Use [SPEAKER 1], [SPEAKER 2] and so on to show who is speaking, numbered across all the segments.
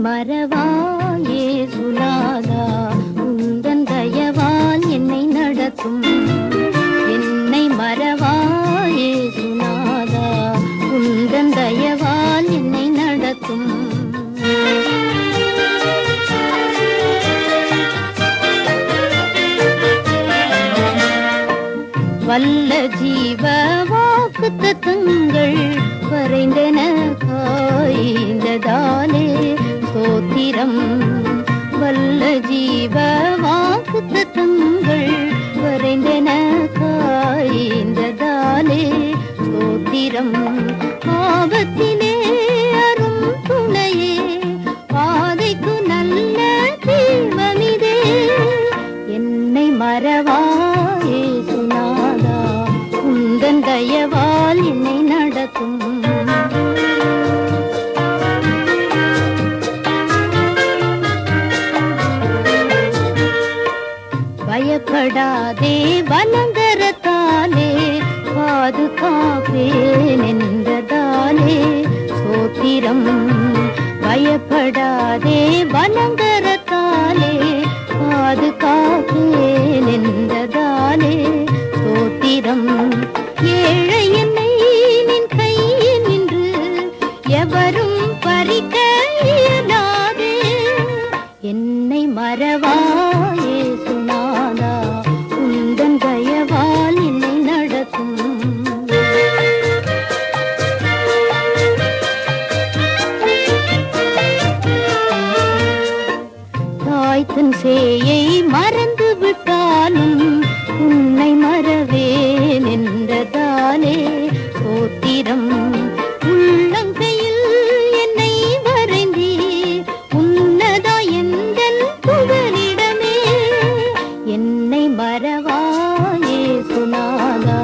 [SPEAKER 1] மறவாயே சுனாதா உந்தன் தயவால் என்னை நடத்தும். என்னை மறவாயே சுனாதா உந்தன் தயவால் என்னை நடத்தும். வல்ல ஜீவ வாக்குத்தத்தங்கள் வரைந்தன காய்ந்ததாலே ஸ்தோத்திரம். வல்ல ஜீவ வாக்குத்தத்தங்கள் வரைந்தன காய்ந்ததாலே ஸ்தோத்திரம். ஆபத்திலே அரும் துணையே பாதைக்கு நல்ல தீபமிதே. என்னை மறவாயே சுனாதா உந்தன் தயவால் என்னை நடத்தும். பயப்படாதே பலங்கரத்தாலே பாதுகாப்பேன் என்றதாலே ஸ்தோத்திரம். பயப்படாதே பலங்கரத்தாலே பாதுகாப்பேன் என்றதாலே ஸ்தோத்திரம். ஏழை என்னை நின் கையில் நின்று எவரும் பறிக்க இயலாதே. என்னை மறவாயே சுனாதா உந்தன் தயவால் என்னை நடத்தும். தாய் தன் சேயை மறந்து விட்டாலும் உன்னை மறவேன் என்றதாலே ஸ்தோத்திரம். உள்ளங்கையில் என்னை வரைந்தி உன்னதா எந்தன் புகலிடமே. என்னை மறவாயே சுனாதா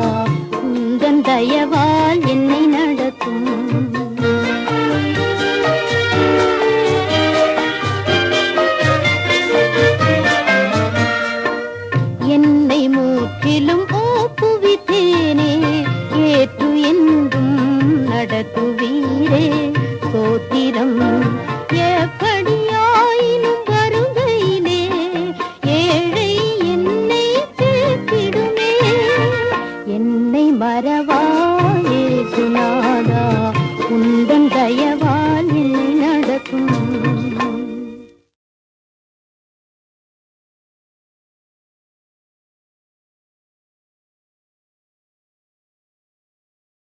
[SPEAKER 1] உந்தன் தயவால் என்னை நடத்தும். என்னை முற்றிலும் ஒப்புவித்தேனே ஏற்று என்றும் நடத்துவீரே ஸ்தோத்திரம். எப்படியாயினும் வருகையிலே ஏழை என்னை சேர்த்திடுமே. என்னை மறவா